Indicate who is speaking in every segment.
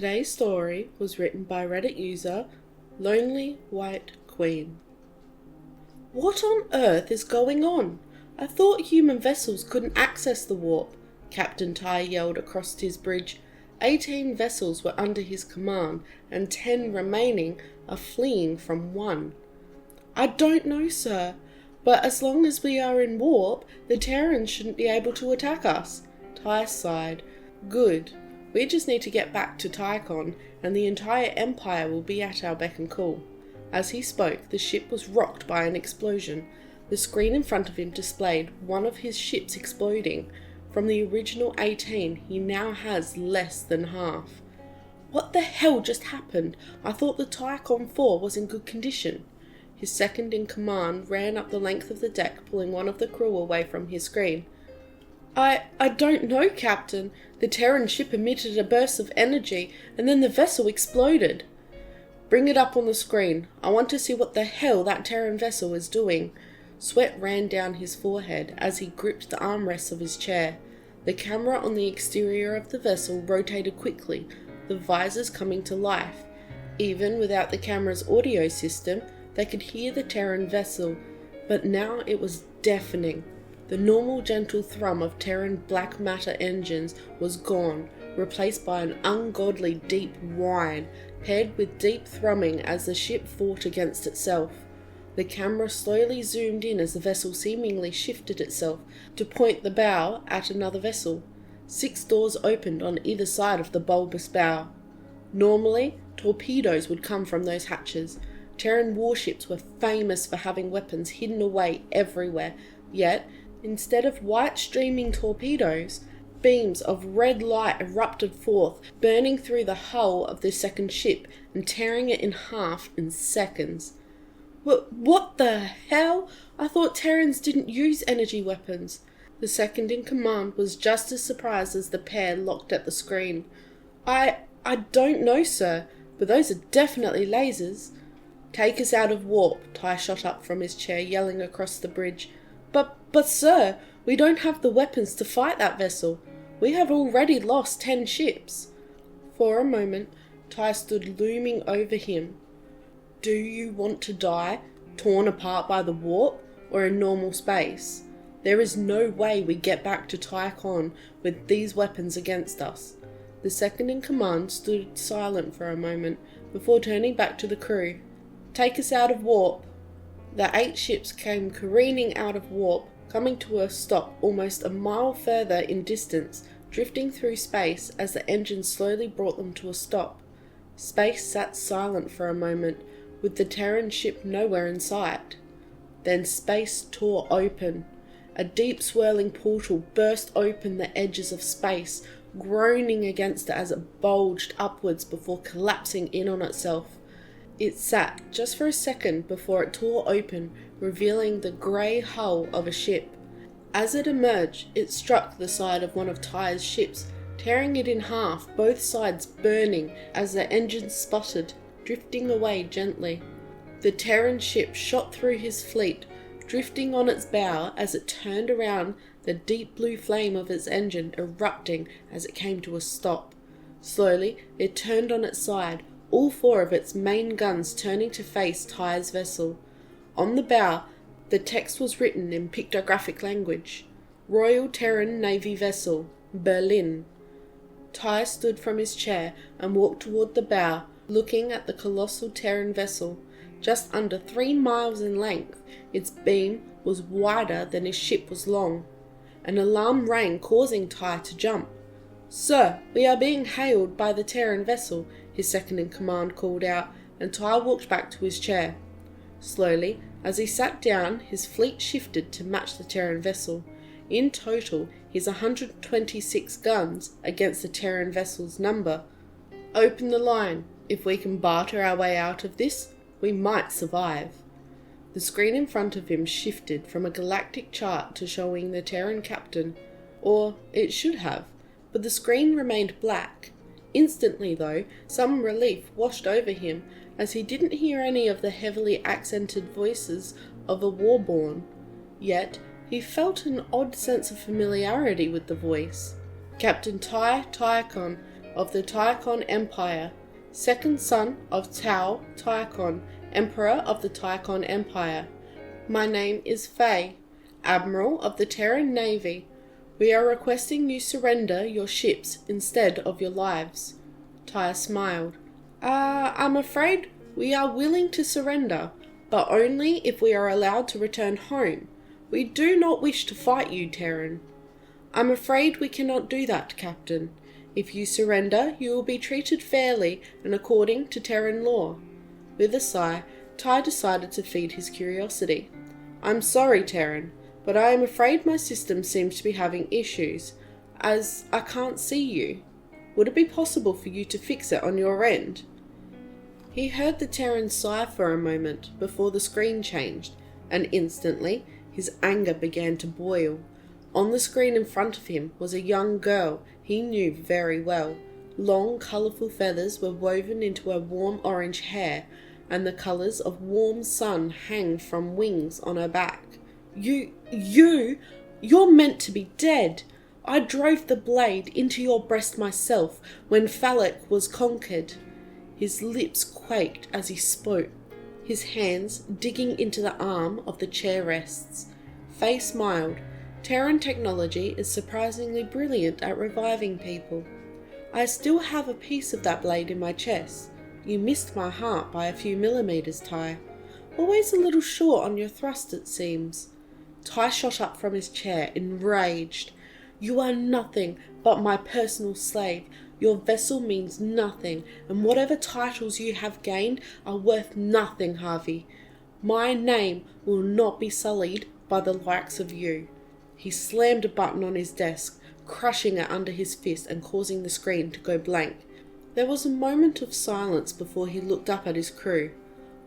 Speaker 1: Today's story was written by Reddit user Lonely White Queen. What on earth is going on? I thought human vessels couldn't access the warp, Captain Ty yelled across his bridge. 18 vessels were under his command, and 10 remaining are fleeing from one. I don't know, sir, but as long as we are in warp, the Terrans shouldn't be able to attack us. Ty sighed. Good. We just need to get back to Tychon, and the entire Empire will be at our beck and call. As he spoke, the ship was rocked by an explosion. The screen in front of him displayed one of his ships exploding. From the original 18, he now has less than half. What the hell just happened? I thought the Tychon 4 was in good condition. His second-in-command ran up the length of the deck, pulling one of the crew away from his screen. I don't know, Captain. The Terran ship emitted a burst of energy, and then the vessel exploded. Bring it up on the screen. I want to see what the hell that Terran vessel is doing. Sweat ran down his forehead as he gripped the armrests of his chair. The camera on the exterior of the vessel rotated quickly, the visors coming to life. Even without the camera's audio system, they could hear the Terran vessel, but now it was deafening. The normal gentle thrum of Terran black matter engines was gone, replaced by an ungodly deep whine, paired with deep thrumming as the ship fought against itself. The camera slowly zoomed in as the vessel seemingly shifted itself to point the bow at another vessel. 6 doors opened on either side of the bulbous bow. Normally, torpedoes would come from those hatches. Terran warships were famous for having weapons hidden away everywhere, yet, instead of white streaming torpedoes, beams of red light erupted forth, burning through the hull of the second ship and tearing it in half in seconds. What the hell? I thought Terrans didn't use energy weapons. The second-in-command was just as surprised as the pair locked at the screen. I don't know, sir, but those are definitely lasers. Take us out of warp, Ty shot up from his chair, yelling across the bridge. But sir, we don't have the weapons to fight that vessel. We have already lost 10 ships. For a moment, Ty stood looming over him. Do you want to die, torn apart by the warp, or in normal space? There is no way we get back to Tychon with these weapons against us. The second-in-command stood silent for a moment before turning back to the crew. Take us out of warp. The 8 ships came careening out of warp, coming to a stop almost a mile further in distance, drifting through space as the engine slowly brought them to a stop. Space sat silent for a moment, with the Terran ship nowhere in sight. Then space tore open. A deep swirling portal burst open the edges of space, groaning against it as it bulged upwards before collapsing in on itself. It sat just for a second before it tore open, revealing the grey hull of a ship. As it emerged, it struck the side of one of Ty's ships, tearing it in half, both sides burning as the engines sputtered, drifting away gently. The Terran ship shot through his fleet, drifting on its bow as it turned around, the deep blue flame of its engine erupting as it came to a stop. Slowly, it turned on its side, all 4 of its main guns turning to face Ty's vessel. On the bow, the text was written in pictographic language. Royal Terran Navy Vessel, Berlin. Ty stood from his chair and walked toward the bow, looking at the colossal Terran vessel. Just under 3 miles in length, its beam was wider than his ship was long. An alarm rang, causing Ty to jump. Sir, we are being hailed by the Terran vessel, his second-in-command called out, and Ty walked back to his chair. Slowly, as he sat down, his fleet shifted to match the Terran vessel. In total, he's 126 guns against the Terran vessel's number. Open the line. If we can barter our way out of this, we might survive. The screen in front of him shifted from a galactic chart to showing the Terran captain, or it should have, but the screen remained black. Instantly, though, some relief washed over him as he didn't hear any of the heavily accented voices of a warborn. Yet, he felt an odd sense of familiarity with the voice. Captain Tychon, of the Tychon Empire, second son of Tao Tychon, Emperor of the Tychon Empire. My name is Faye, Admiral of the Terran Navy. We are requesting you surrender your ships instead of your lives." Ty smiled. I'm afraid we are willing to surrender, but only if we are allowed to return home. We do not wish to fight you, Terran." "I'm afraid we cannot do that, Captain. If you surrender, you will be treated fairly and according to Terran law." With a sigh, Ty decided to feed his curiosity. "I'm sorry, Terran, but I am afraid my system seems to be having issues, as I can't see you. Would it be possible for you to fix it on your end?" He heard the Terran sigh for a moment before the screen changed, and instantly his anger began to boil. On the screen in front of him was a young girl he knew very well. Long, colourful feathers were woven into her warm orange hair, and the colours of warm sun hang from wings on her back. You're meant to be dead. I drove the blade into your breast myself when Phallic was conquered." His lips quaked as he spoke, his hands digging into the arm of the chair rests. Faye smiled. Terran technology is surprisingly brilliant at reviving people. "I still have a piece of that blade in my chest. You missed my heart by a few millimeters, Ty. Always a little short on your thrust, it seems." Ty shot up from his chair, enraged. "You are nothing but my personal slave. Your vessel means nothing, and whatever titles you have gained are worth nothing, Harvey. My name will not be sullied by the likes of you." He slammed a button on his desk, crushing it under his fist and causing the screen to go blank. There was a moment of silence before he looked up at his crew.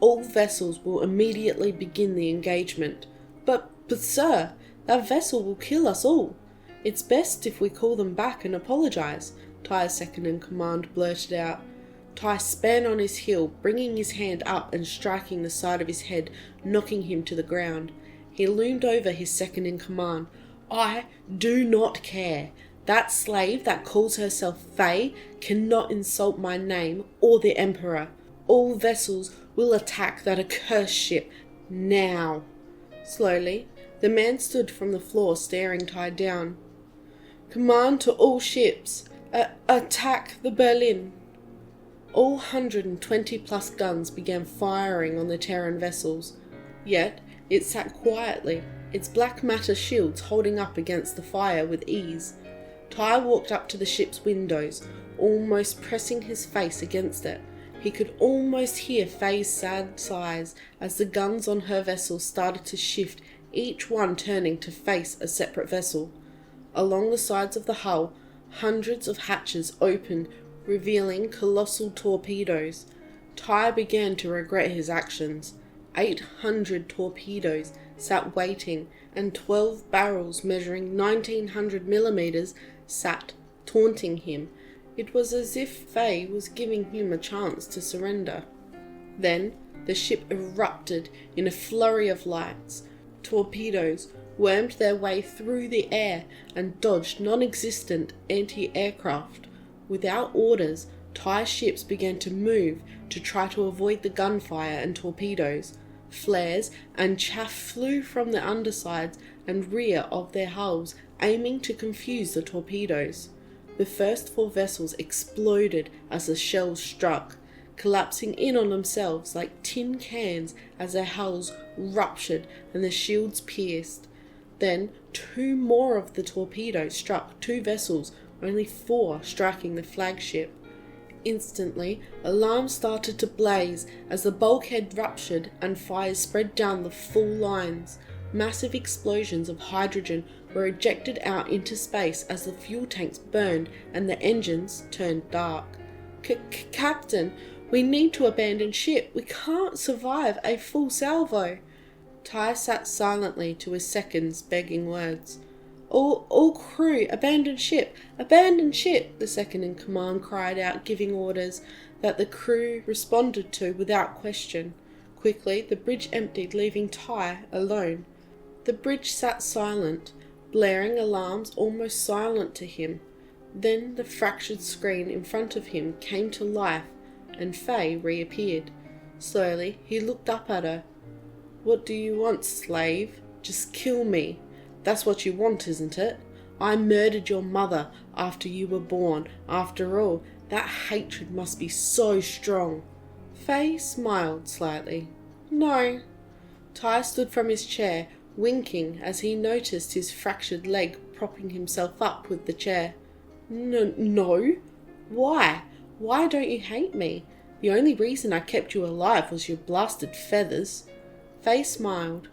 Speaker 1: "All vessels will immediately begin the engagement." But sir, that vessel will kill us all. "It's best if we call them back and apologise," Ty's second-in-command blurted out. Ty span on his heel, bringing his hand up and striking the side of his head, knocking him to the ground. He loomed over his second-in-command. "I do not care. That slave that calls herself Faye cannot insult my name or the Emperor. All vessels will attack that accursed ship now." Slowly, the man stood from the floor, staring Ty down. "Command to all ships. Attack the Berlin." All 120+ guns began firing on the Terran vessels. Yet it sat quietly, its black matter shields holding up against the fire with ease. Ty walked up to the ship's windows, almost pressing his face against it. He could almost hear Faye's sad sighs as the guns on her vessel started to shift, each one turning to face a separate vessel. Along the sides of the hull, hundreds of hatches opened, revealing colossal torpedoes. Ty began to regret his actions. 800 torpedoes sat waiting, and 12 barrels measuring 1900 millimeters sat taunting him. It was as if Faye was giving him a chance to surrender. Then the ship erupted in a flurry of lights. Torpedoes wormed their way through the air and dodged non-existent anti-aircraft. Without orders, Thai ships began to move to try to avoid the gunfire and torpedoes. Flares and chaff flew from the undersides and rear of their hulls, aiming to confuse the torpedoes. The first 4 vessels exploded as the shells struck, collapsing in on themselves like tin cans as their hulls ruptured and the shields pierced. Then 2 more of the torpedoes struck 2 vessels, only 4 striking the flagship. Instantly, alarms started to blaze as the bulkhead ruptured and fires spread down the full lines. Massive explosions of hydrogen were ejected out into space as the fuel tanks burned and the engines turned dark. Captain, we need to abandon ship. We can't survive a full salvo." Ty sat silently to his seconds, begging words. All crew, abandon ship, the second-in-command cried out, giving orders that the crew responded to without question. Quickly, the bridge emptied, leaving Ty alone. The bridge sat silent, blaring alarms almost silent to him. Then the fractured screen in front of him came to life and Faye reappeared. Slowly he looked up at her. "What do you want, slave? Just kill me. That's what you want, isn't it? I murdered your mother after you were born. After all, that hatred must be so strong." Faye smiled slightly. "No." Ty stood from his chair, winking as he noticed his fractured leg propping himself up with the chair. No? Why? Why don't you hate me? The only reason I kept you alive was your blasted feathers." Faye smiled.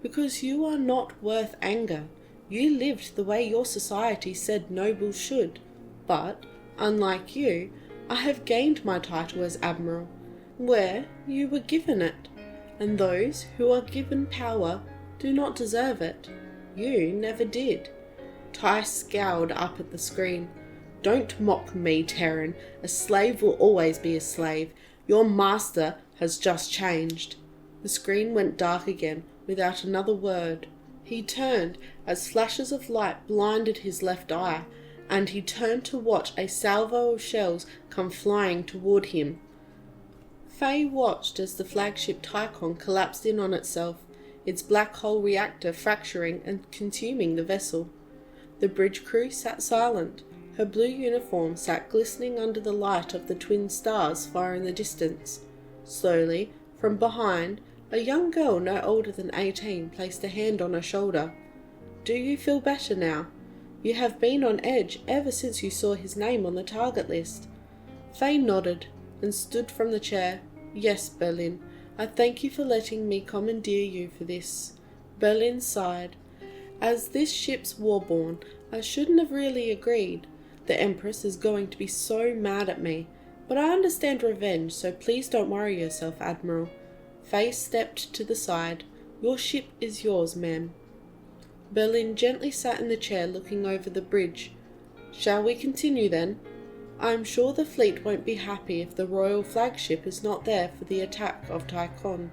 Speaker 1: "Because you are not worth anger. You lived the way your society said nobles should. But, unlike you, I have gained my title as Admiral, where you were given it. And those who are given power do not deserve it. You never did." Ty scowled up at the screen. "Don't mock me, Terran. A slave will always be a slave. Your master has just changed." The screen went dark again, without another word. He turned as flashes of light blinded his left eye, and he turned to watch a salvo of shells come flying toward him. Faye watched as the flagship Tychon collapsed in on itself, its black hole reactor fracturing and consuming the vessel. The bridge crew sat silent. Her blue uniform sat glistening under the light of the twin stars far in the distance. Slowly, from behind, a young girl no older than 18 placed a hand on her shoulder. "Do you feel better now? You have been on edge ever since you saw his name on the target list." Faye nodded and stood from the chair. "Yes, Berlin, I thank you for letting me commandeer you for this." Berlin sighed. "As this ship's warborn, I shouldn't have really agreed. The Empress is going to be so mad at me. But I understand revenge, so please don't worry yourself, Admiral." Faye stepped to the side. "Your ship is yours, ma'am." Berlin gently sat in the chair looking over the bridge. "Shall we continue then? I am sure the fleet won't be happy if the royal flagship is not there for the attack of Tychon."